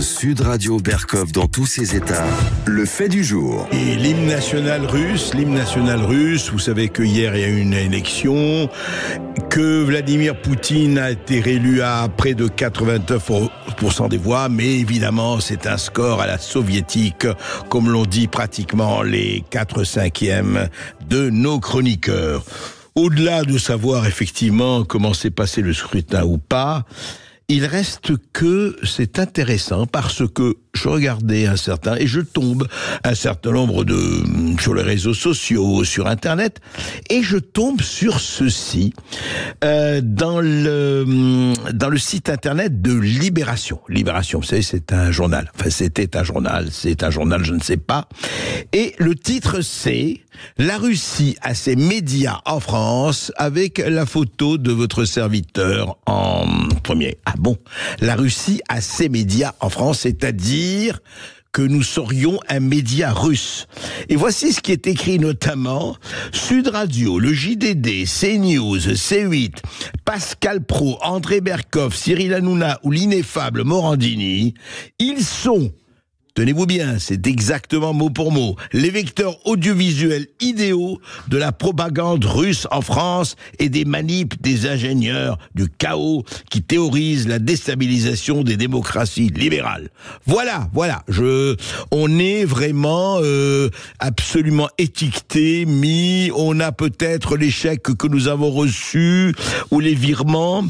Sud Radio Berkov dans tous ses états. Le fait du jour. Et l'hymne national russe, vous savez que hier il y a eu une élection, que Vladimir Poutine a été réélu à près de 89% des voix, mais évidemment c'est un score à la soviétique, comme l'ont dit pratiquement les 4/5 de nos chroniqueurs. Au-delà de savoir effectivement comment s'est passé le scrutin ou pas, il reste que c'est intéressant parce que je regardais et je tombe un certain nombre sur les réseaux sociaux, sur Internet, et je tombe sur ceci dans le site Internet de Libération. Libération, vous savez, c'est un journal. Enfin, c'est un journal, je ne sais pas. Et le titre, c'est « La Russie a ses médias en France » avec la photo de votre serviteur en premier. Ah bon ? La Russie a ses médias en France, c'est-à-dire que nous serions un média russe. Et voici ce qui est écrit notamment: Sud Radio, le JDD, CNews, C8, Pascal Praud, André Berkov, Cyril Hanouna ou l'ineffable Morandini, ils sont, tenez-vous bien, c'est exactement mot pour mot, les vecteurs audiovisuels idéaux de la propagande russe en France et des manips des ingénieurs du chaos qui théorisent la déstabilisation des démocraties libérales. Voilà, on est vraiment absolument étiqueté, on a peut-être les chèques que nous avons reçus ou les virements.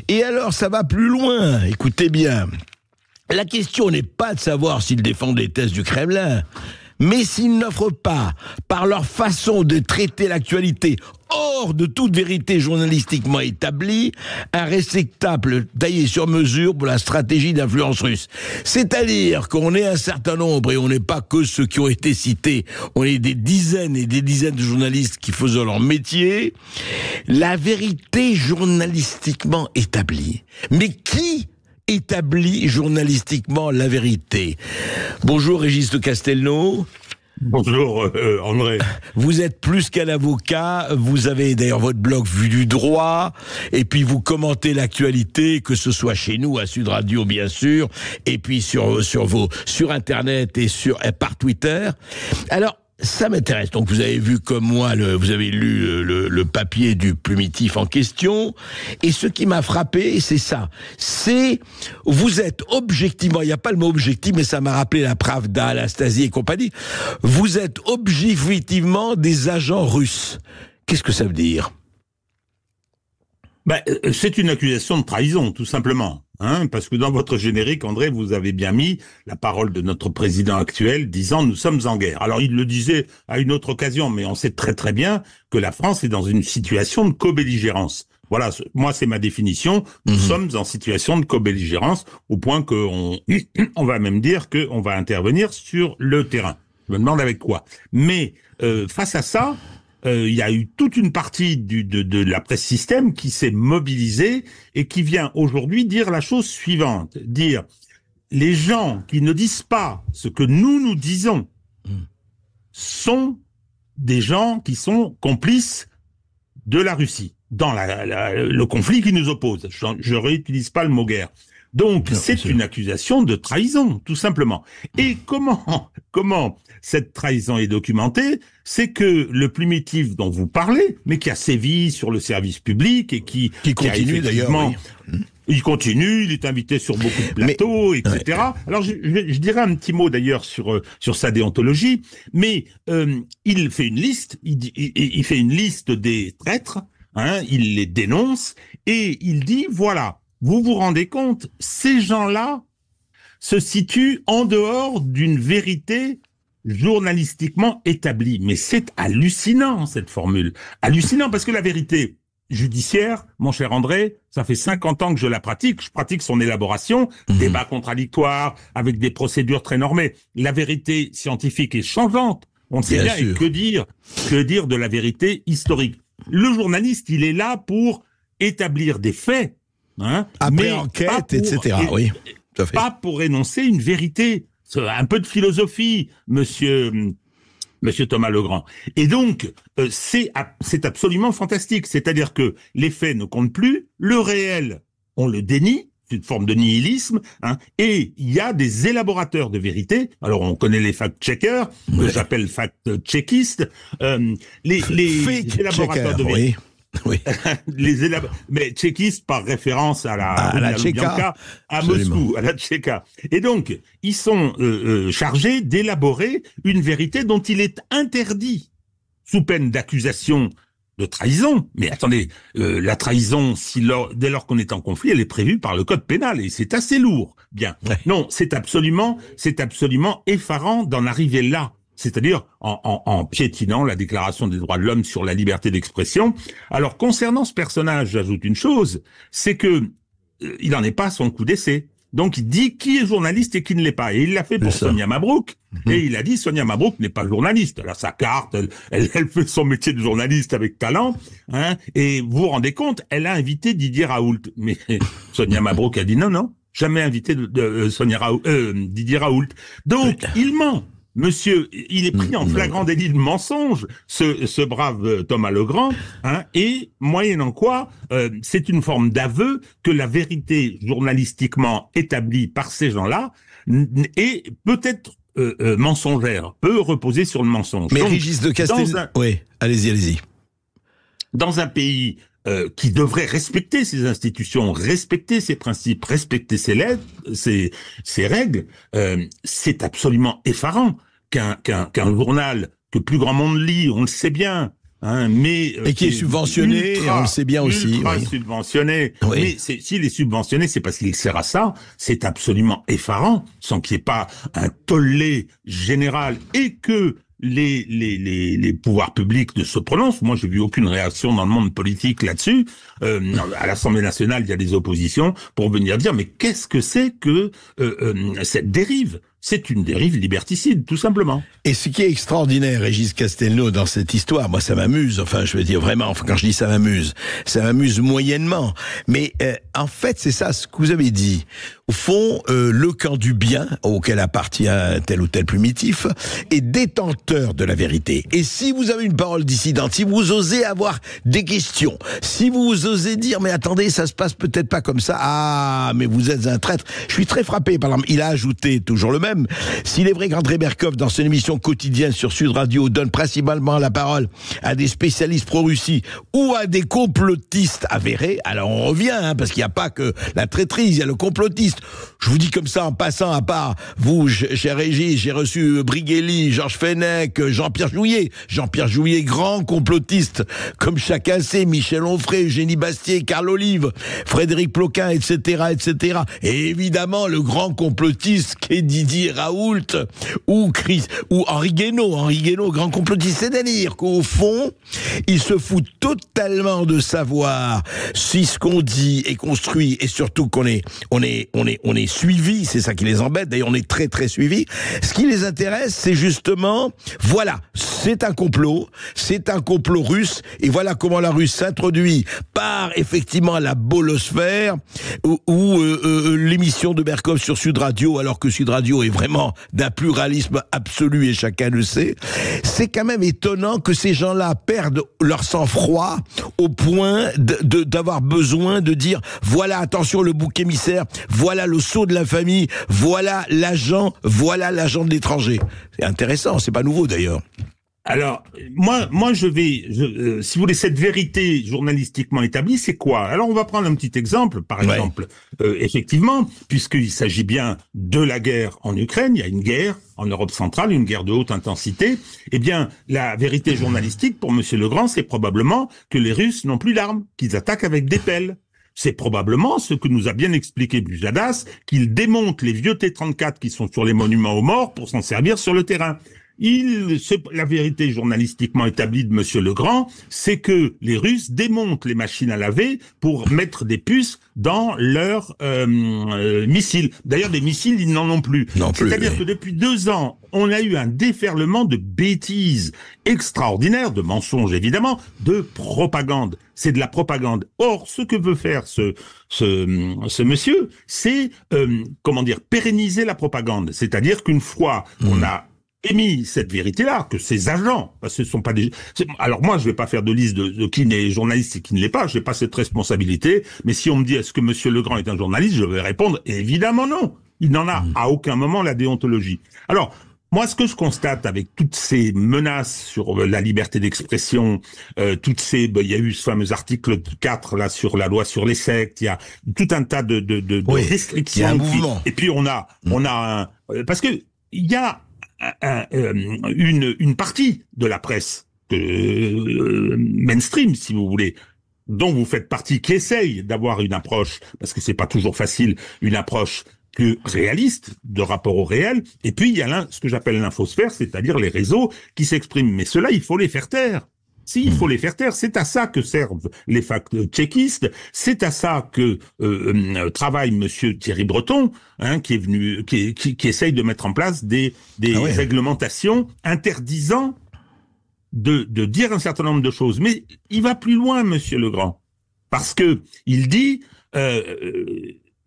Et alors, ça va plus loin, écoutez bien. La question n'est pas de savoir s'ils défendent les thèses du Kremlin, mais s'ils n'offrent pas, par leur façon de traiter l'actualité hors de toute vérité journalistiquement établie, un réceptacle taillé sur mesure pour la stratégie d'influence russe. C'est-à-dire qu'on est un certain nombre, et on n'est pas que ceux qui ont été cités, on est des dizaines et des dizaines de journalistes qui faisaient leur métier, la vérité journalistiquement établie. Mais qui établit journalistiquement la vérité? Bonjour Régis de Castelnau. Bonjour André. Vous êtes plus qu'un avocat, vous avez d'ailleurs votre blog Vue du droit, et puis vous commentez l'actualité, que ce soit chez nous à Sud Radio bien sûr, et puis sur Internet et par Twitter. Alors, ça m'intéresse. Donc vous avez vu comme moi, vous avez lu le papier du plumitif en question, et ce qui m'a frappé, c'est ça. Vous êtes objectivement, il n'y a pas le mot objectif, mais ça m'a rappelé la Pravda, la Stasi et compagnie, vous êtes objectivement des agents russes. Qu'est-ce que ça veut dire ? C'est une accusation de trahison, tout simplement. Parce que dans votre générique, André, vous avez bien mis la parole de notre président actuel disant « nous sommes en guerre ». Alors, il le disait à une autre occasion, mais on sait très très bien que la France est dans une situation de co-belligérance. Voilà, moi c'est ma définition. Nous sommes en situation de co-belligérance, au point qu'on on va même dire qu'on va intervenir sur le terrain. Je me demande avec quoi. Mais face à ça, il y a eu toute une partie de la presse système qui s'est mobilisée et qui vient aujourd'hui dire la chose suivante. Dire, les gens qui ne disent pas ce que nous disons sont des gens qui sont complices de la Russie dans le conflit qui nous oppose. Je réutilise pas le mot guerre. Donc, c'est une accusation de trahison, tout simplement. Et comment cette trahison est documentée? C'est que le plumitif dont vous parlez, mais qui a sévi sur le service public et qui continue d'ailleurs, oui. Il continue, il est invité sur beaucoup de plateaux, etc. Ouais. Alors, je dirais un petit mot d'ailleurs sur sa déontologie, mais il fait une liste, il fait une liste des traîtres, il les dénonce, et il dit, voilà, vous vous rendez compte, ces gens-là se situent en dehors d'une vérité journalistiquement établie. Mais c'est hallucinant, cette formule. Hallucinant, parce que la vérité judiciaire, mon cher André, ça fait 50 ans que je la pratique. Je pratique son élaboration, débat contradictoire, avec des procédures très normées. La vérité scientifique est changeante. On ne sait bien, et que dire de la vérité historique. Le journaliste, il est là pour établir des faits, après enquête, etc. Oui, tout à fait. Pas pour énoncer une vérité. Un peu de philosophie, monsieur Thomas Legrand. Et donc, c'est absolument fantastique. C'est-à-dire que les faits ne comptent plus, le réel, on le dénie, une forme de nihilisme, hein, et il y a des élaborateurs de vérité. Alors on connaît les fact-checkers, que j'appelle fact-checkistes, les élaborateurs de vérité. Oui. Mais tchéquistes par référence à la Tchéka, à Moscou, à la Tchéka. Et donc, ils sont chargés d'élaborer une vérité dont il est interdit, sous peine d'accusation de trahison. Mais attendez, la trahison, dès lors qu'on est en conflit, elle est prévue par le code pénal, et c'est assez lourd. Bien. Ouais. Non, c'est absolument effarant d'en arriver là. C'est-à-dire en piétinant la Déclaration des droits de l'homme sur la liberté d'expression. Alors, concernant ce personnage, j'ajoute une chose, c'est que il n'en est pas à son coup d'essai. Donc, il dit qui est journaliste et qui ne l'est pas. Et il l'a fait pour Sonia Mabrouk. Et il a dit, Sonia Mabrouk n'est pas journaliste. Elle a sa carte, elle fait son métier de journaliste avec talent. Hein, et vous vous rendez compte, elle a invité Didier Raoult. Mais Sonia Mabrouk a dit non, jamais invité Didier Raoult. Donc, il ment. Monsieur, il est pris en flagrant délit de mensonge, ce brave Thomas Legrand, hein, et moyennant quoi, c'est une forme d'aveu que la vérité journalistiquement établie par ces gens-là est peut-être mensongère, peut reposer sur le mensonge. Mais Régis de Castel... Oui, allez-y. Dans un pays qui devrait respecter ses institutions, respecter ses principes, respecter ses règles, c'est absolument effarant qu'un journal que plus grand monde lit, on le sait bien, hein, mais et qui est subventionné, on le sait bien aussi, oui. Subventionné. Oui. Mais s'il est subventionné, c'est parce qu'il sert à ça. C'est absolument effarant, sans qu'il n'y ait pas un tollé général et que les pouvoirs publics ne se prononcent. Moi, j'ai vu aucune réaction dans le monde politique là-dessus. À l'Assemblée nationale, il y a des oppositions pour venir dire mais qu'est-ce que c'est que cette dérive ? C'est une dérive liberticide, tout simplement. Et ce qui est extraordinaire, Régis Castelnau, dans cette histoire, moi ça m'amuse, enfin je veux dire vraiment, quand je dis ça m'amuse moyennement, mais en fait c'est ça ce que vous avez dit. Au fond, le camp du bien, auquel appartient tel ou tel primitif, est détenteur de la vérité. Et si vous avez une parole dissidente, si vous osez avoir des questions, si vous osez dire, mais attendez, ça se passe peut-être pas comme ça, mais vous êtes un traître. Je suis très frappé, par exemple, il a ajouté toujours le même. S'il est vrai qu'André Berkoff, dans son émission quotidienne sur Sud Radio, donne principalement la parole à des spécialistes pro-Russie ou à des complotistes avérés, alors on revient, parce qu'il n'y a pas que la traîtrise, il y a le complotiste. Je vous dis comme ça en passant, à part vous, cher Régis, j'ai reçu Brigelli, Georges Fenech, Jean-Pierre Jouillet, grand complotiste, comme chacun sait, Michel Onfray, Eugénie Bastier, Carl Olive, Frédéric Ploquin, etc. Et évidemment, le grand complotiste qui est Didier Raoult ou Henri Guénaud, grand complotiste. C'est-à-dire qu'au fond, il se fout totalement de savoir si ce qu'on dit est construit et surtout qu'on est suivi, c'est ça qui les embête, d'ailleurs on est très très suivi. Ce qui les intéresse, c'est justement, voilà, c'est un complot russe, et voilà comment la Russie s'introduit par effectivement la bolosphère ou l'émission de Berkoff sur Sud Radio, alors que Sud Radio est vraiment d'un pluralisme absolu et chacun le sait. C'est quand même étonnant que ces gens-là perdent leur sang-froid au point d'avoir besoin de dire voilà, attention, le bouc émissaire, voilà le sceau de la famille, voilà l'agent de l'étranger. C'est intéressant, c'est pas nouveau d'ailleurs. Alors, moi, si vous voulez, cette vérité journalistiquement établie, c'est quoi? Alors, on va prendre un petit exemple. Par exemple, effectivement, puisqu'il s'agit bien de la guerre en Ukraine, il y a une guerre en Europe centrale, une guerre de haute intensité. Eh bien, la vérité journalistique pour Monsieur Legrand, c'est probablement que les Russes n'ont plus d'armes, qu'ils attaquent avec des pelles. C'est probablement ce que nous a bien expliqué Bujadas, qu'il démonte les vieux T-34 qui sont sur les monuments aux morts pour s'en servir sur le terrain. La vérité journalistiquement établie de Monsieur Legrand, c'est que les Russes démontent les machines à laver pour mettre des puces dans leurs missiles. D'ailleurs, des missiles, ils n'en ont plus. C'est-à-dire que depuis 2 ans, on a eu un déferlement de bêtises extraordinaires, de mensonges évidemment, de propagande. C'est de la propagande. Or, ce que veut faire ce monsieur, c'est pérenniser la propagande. C'est-à-dire qu'une fois qu'on a émis cette vérité-là, que ces agents, parce que ce sont pas des... Alors moi, je vais pas faire de liste de qui n'est journaliste et qui ne l'est pas, j'ai pas cette responsabilité, mais si on me dit est-ce que Monsieur Legrand est un journaliste, je vais répondre évidemment non. Il n'en a à aucun moment la déontologie. Alors, moi, ce que je constate avec toutes ces menaces sur la liberté d'expression, il y a eu ce fameux article 4 là sur la loi sur les sectes, il y a tout un tas de restrictions. Il y a un mouvement. Et puis on a parce que il y a une partie de la presse mainstream, si vous voulez, dont vous faites partie, qui essaye d'avoir une approche, parce que c'est pas toujours facile, une approche plus réaliste de rapport au réel. Et puis il y a ce que j'appelle l'infosphère, c'est-à-dire les réseaux qui s'expriment. Mais cela, il faut les faire taire. Si, il faut les faire taire. C'est à ça que servent les fact-checkistes. C'est à ça que travaille Monsieur Thierry Breton, qui est venu, qui essaye de mettre en place des réglementations interdisant de dire un certain nombre de choses. Mais il va plus loin, Monsieur Legrand, parce que il dit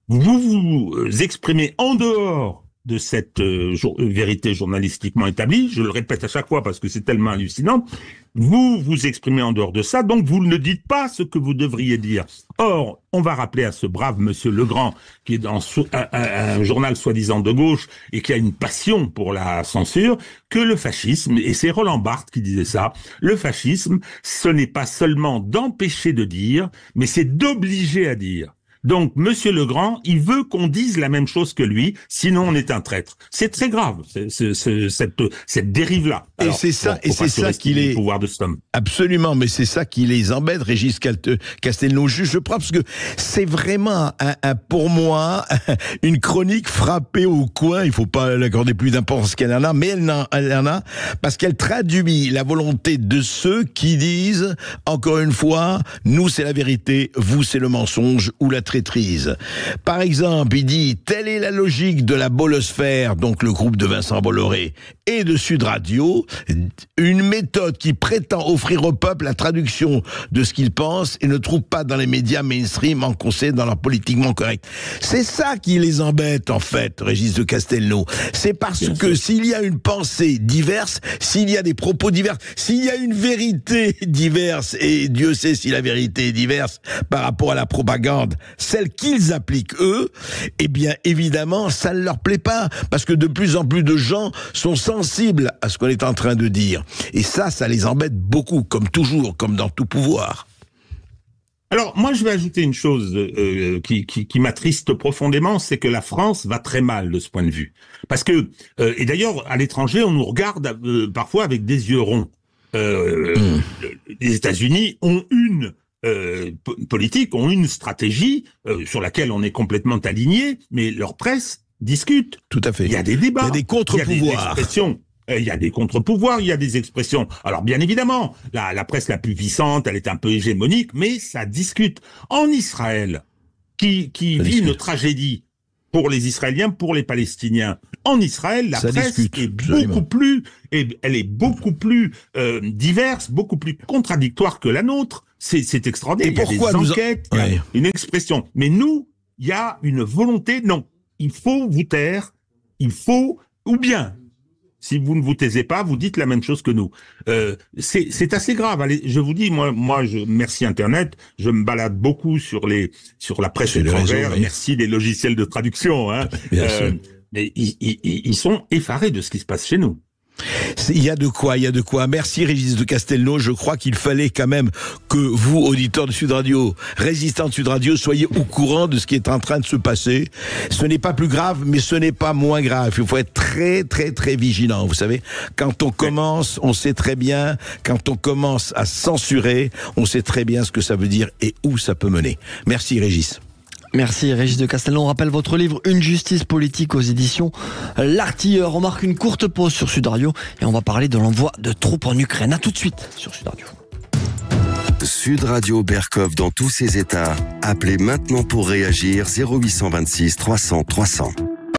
vous vous exprimez en dehors de cette vérité journalistiquement établie, je le répète à chaque fois parce que c'est tellement hallucinant, vous vous exprimez en dehors de ça, donc vous ne dites pas ce que vous devriez dire. Or, on va rappeler à ce brave Monsieur Legrand, qui est dans un journal soi-disant de gauche et qui a une passion pour la censure, que le fascisme, et c'est Roland Barthes qui disait ça, le fascisme, ce n'est pas seulement d'empêcher de dire, mais c'est d'obliger à dire. Donc, Monsieur Legrand, il veut qu'on dise la même chose que lui, sinon on est un traître. C'est très grave, cette dérive-là. Et c'est ça, qui les pouvoir de cet homme. Absolument, mais c'est ça qui les embête, Régis Castelnau, je crois, parce que c'est vraiment pour moi une chronique frappée au coin. Il faut pas l'accorder plus d'importance qu'elle en a, mais elle en a parce qu'elle traduit la volonté de ceux qui disent, encore une fois, nous c'est la vérité, vous c'est le mensonge ou la traîtrise. Par exemple, il dit, telle est la logique de la Bolosphère, donc le groupe de Vincent Bolloré, et de Sud Radio, une méthode qui prétend offrir au peuple la traduction de ce qu'il pense et ne trouve pas dans les médias mainstream en conseil dans leur politiquement correct. C'est ça qui les embête, en fait, Régis de Castelnau. C'est parce que s'il y a une pensée diverse, s'il y a des propos divers, s'il y a une vérité diverse, et Dieu sait si la vérité est diverse par rapport à la propagande, celle qu'ils appliquent eux, eh bien évidemment ça ne leur plaît pas, parce que de plus en plus de gens sont sensibles à ce qu'on est en train de dire, et ça les embête beaucoup, comme toujours, comme dans tout pouvoir. Alors moi je vais ajouter une chose qui m'attriste profondément, c'est que la France va très mal de ce point de vue, parce que et d'ailleurs à l'étranger on nous regarde parfois avec des yeux ronds. Les États-Unis ont une politiques ont une stratégie sur laquelle on est complètement aligné, mais leur presse discute. Tout à fait. Il y a des débats. Il y a des contre-pouvoirs. Il y a des contre-pouvoirs, il y a des expressions. Alors bien évidemment, la presse la plus puissante, elle est un peu hégémonique, mais ça discute. En Israël, qui vit une tragédie pour les Israéliens, pour les Palestiniens. En Israël, la presse est beaucoup plus, elle est beaucoup plus diverse, beaucoup plus contradictoire que la nôtre. C'est extraordinaire. Et pourquoi il y a des enquêtes, il y a une expression. Mais nous, il y a une volonté. Non, il faut vous taire. Il faut, ou bien, si vous ne vous taisez pas, vous dites la même chose que nous. C'est assez grave. Allez, je vous dis, moi, merci Internet, je me balade beaucoup sur la presse étrangère. Merci les logiciels de traduction. Mais ils sont effarés de ce qui se passe chez nous. Il y a de quoi. Merci Régis de Castelnau. Je crois qu'il fallait quand même que vous, auditeurs de Sud Radio, résistants de Sud Radio, soyez au courant de ce qui est en train de se passer. Ce n'est pas plus grave, mais ce n'est pas moins grave. Il faut être très, très, très vigilant. Vous savez, quand on commence, on sait très bien, quand on commence à censurer, on sait très bien ce que ça veut dire et où ça peut mener. Merci Régis. Merci Régis de Castelnau. On rappelle votre livre Une justice politique aux éditions L'Artilleur. On marque une courte pause sur Sud Radio et on va parler de l'envoi de troupes en Ukraine. À tout de suite sur Sud Radio. Sud Radio Berkov dans tous ses états. Appelez maintenant pour réagir 0826 300 300.